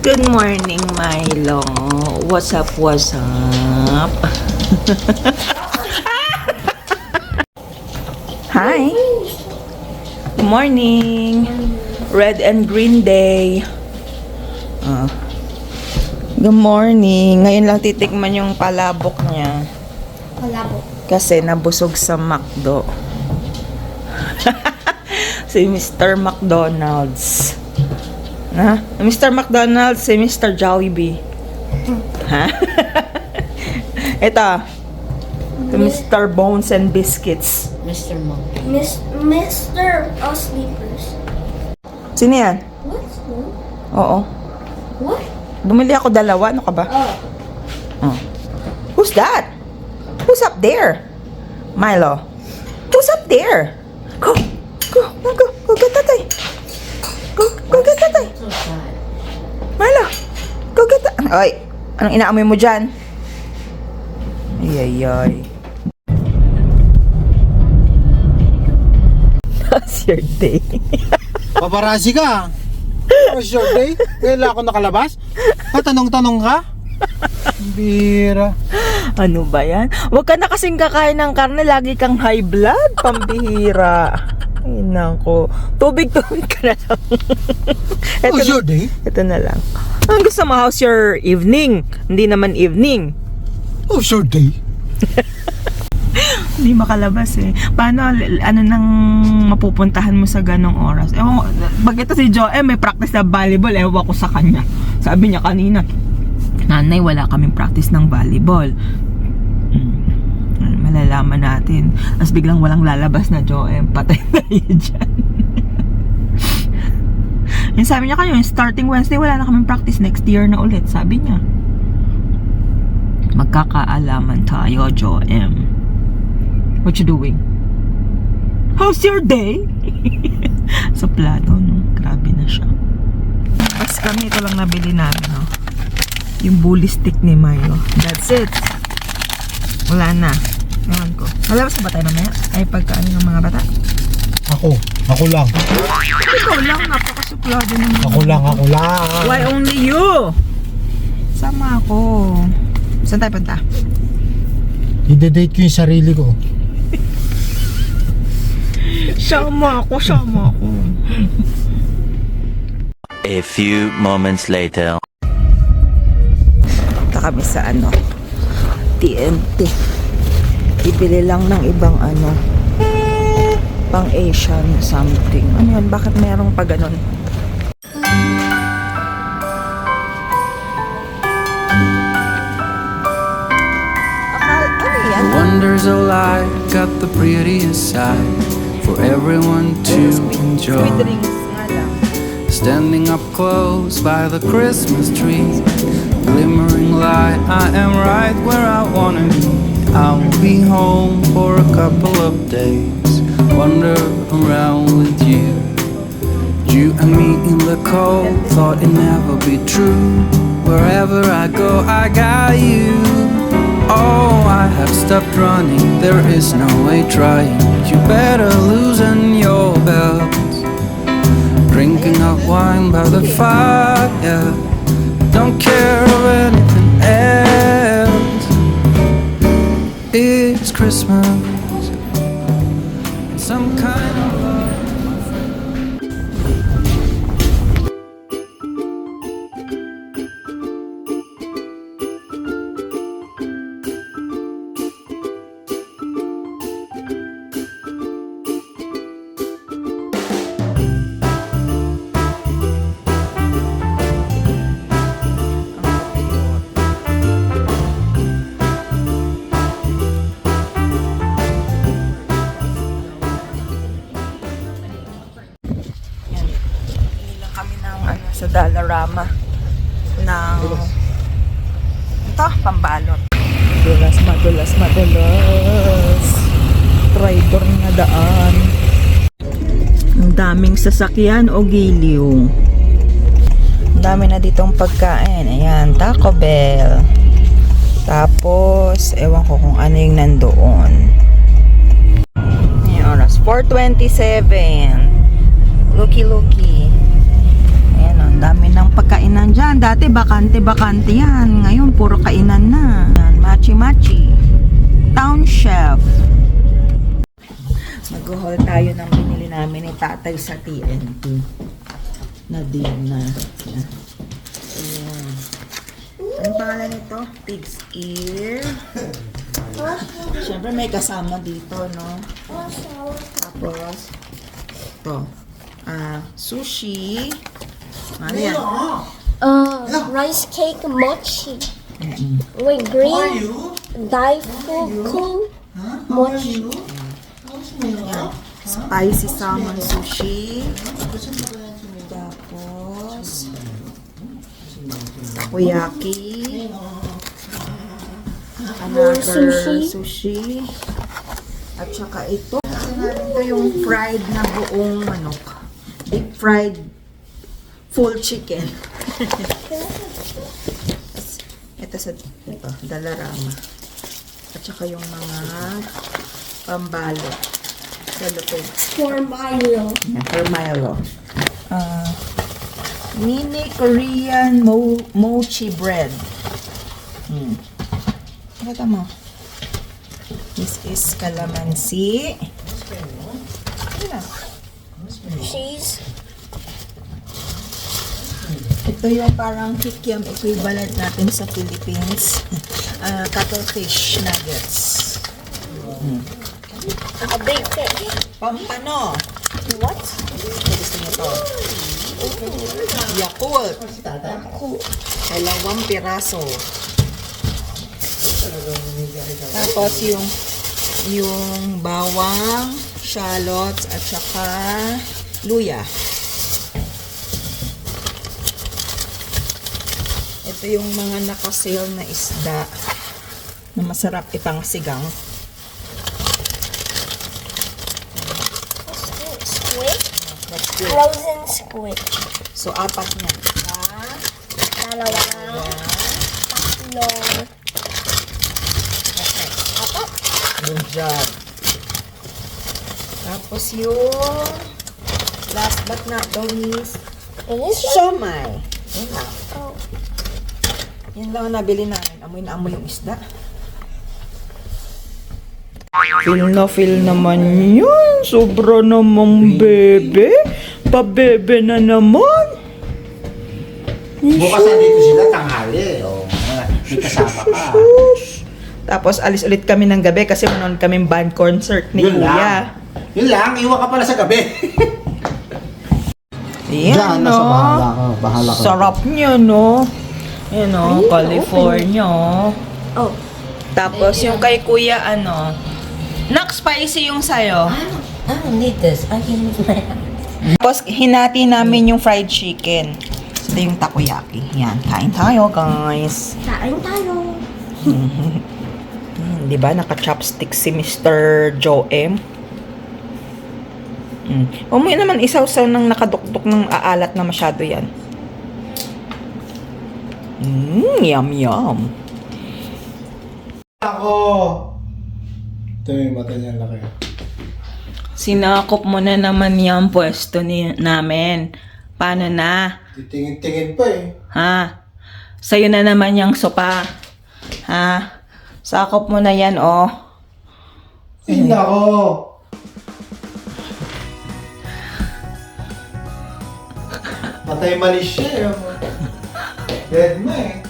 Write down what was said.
Good morning, Milo. What's up, what's up? Hi. Good morning. Red and green day. Good morning. Ngayon lang titikman yung palabok niya. Palabok. Kasi nabusog sa McDo. Si Mr. McDonald's. Ha? Mr. McDonald's, si Mr. Jollibee. Ha? Ito. Si Mr. Bones and Biscuits. Mr. Monk. Mr. Sleepers. Sino yan? What? Oo. What? Bumili ako dalawa. Ano ka ba? Oh. Oh. Who's that? Who's up there? Milo. Who's up there? Go get tatay. Go get tatay. So sad. Milo. Go get tatay. Ay, anong inaamoy mo dyan? Ay. How's your day? Paparazzi ka. How's your day? Kailan ako nakalabas? Tanong-tanong ka? Bira. Ano ba yan? Huwag ka na kasing kakain ng karne. Lagi kang high blood. Pambihira. Ay, nako. Tubig ka na lang. How's your day? Ito na lang. Ang gusto mo, how's your evening? Hindi naman evening. How's your day? Hindi makalabas eh. Paano, ano nang mapupuntahan mo sa ganong oras? Ewan ko, pag ito si Joe, may practice na volleyball, ewan ko sa kanya. Sabi niya kanina, nanay, wala kaming practice ng volleyball. Malalaman natin. Tapos biglang walang lalabas na Joe, patay na yun dyan. Yung sabi niya kanina, starting Wednesday, wala na kaming practice, next year na ulit, sabi niya. Magkakaalaman tayo, Joe M. What you doing? How's your day? Suplado, no? Grabe na siya. Tapos kami, ito lang nabili namin, no? Yung bully stick ni Milo. That's it. Wala na. Ewan ko. Malabas na ba tayo mamaya? Ay, pagkaano ng mga bata? Ako lang. Ikaw lang, napakasuplado naman. Ako lang. Why only you? Sama ako. Saan tayo punta? I-date ko yung sarili ko. Sama ako. A few moments later. Punta kami sa TNT. Ibili lang ng ibang pang Asian something. Ano yun? Bakit mayroong pa ganun? Ano yan? Wonders of life got the prettiest side for everyone to enjoy. Sweet drinks nga lang. Standing up close by the Christmas tree, glimmering light, I am right where I wanna be. I'll be home for a couple of days, wander around with you. You and me in the cold, thought it'd never be true. Wherever I go, I got you. Oh, I have stopped running, there is no way trying. You better loosen your belt. Drinking hot wine by the fire, don't care of anything else. It's Christmas, some kind of love. Sa Dollarama ng ito, pambalot. Madulas. Traidor na daan. Ang daming sasakyan o giliw. Ang dami na ditong pagkain. Ayan, Taco Bell. Tapos, ewan ko kung ano yung nandoon. Ayan, oras 4:27. Looky. Ayan o. Ang dami ng pagkainan dyan. Dati bakante-bakante yan. Ngayon, puro kainan na. Yan, machi-machi. Town Chef. Mag-haul tayo ng binili namin ni tatay sa TNT. Na din na. Yan. Ayan. Anong pangalan nito? Pig's ear. Siyempre may kasama dito, no? Tapos, ito. Sushi. Ano yan? Rice cake mochi. Wait, green daifuku mochi. Yan. Spicy salmon sushi. Tapos, takoyaki. Another sushi. At saka ito. Ito yung fried na buong manok. Deep fried full chicken. Ito sa ito, dalarama. At saka yung mga pambalo. Salupin. For Milo. For Milo. Mini Korean mochi bread. Pakita mo. This is calamansi. Cheese. Ito yung parang kikiam equivalent natin sa Philippines. Cuttlefish nuggets. A big fish. Pampano. What? Gusto niyo to? Yakult. 2 piraso. Tapos yung bawang, shallots, at saka luya. Ito yung mga nakasale na isda na masarap ipangsigang. Squid. Frozen squid. So, 4 niya. Dalawa. Tatlo. Good job. Tapos yung last but not the least, siomai. Yan lang. Oh. Yan lang ang nabili namin. Amoy na amoy yung isda. Feel naman yun. Sobra namang bebe. Pabebe na naman. Bukas nandito sila tanghali. O, may kasama ka. Tapos alis ulit kami ng gabi kasi manonood kami band concert ni Yun Kuya. lang. Yun lang, iwan ka pala sa gabi. Yan, no? Bahala ka. Sarap niya, no? Yan, no? California. Oh. Tapos yung kay Kuya, ano? Spicy yung sayo. I don't need this. I can use my hand. Tapos hinati namin yung fried chicken. Ito yung takoyaki. Yan, kain tayo, guys. Kain tayo. Di ba? Naka-chopstick si Mr. Joe M. Huwag mo naman isaw-saw ng nakadukduk ng aalat na masyado yan. Yum, yum. Ako! Ito yung mata niya laki. Sinakop mo na naman yung pwesto namin. Paano na? Titingin-tingin pa eh. Ha? Sa'yo na naman yung sopa. Ha? Sakop mo na yan, oh. Ay, nako! Matay mali siya eh. Dead mo eh.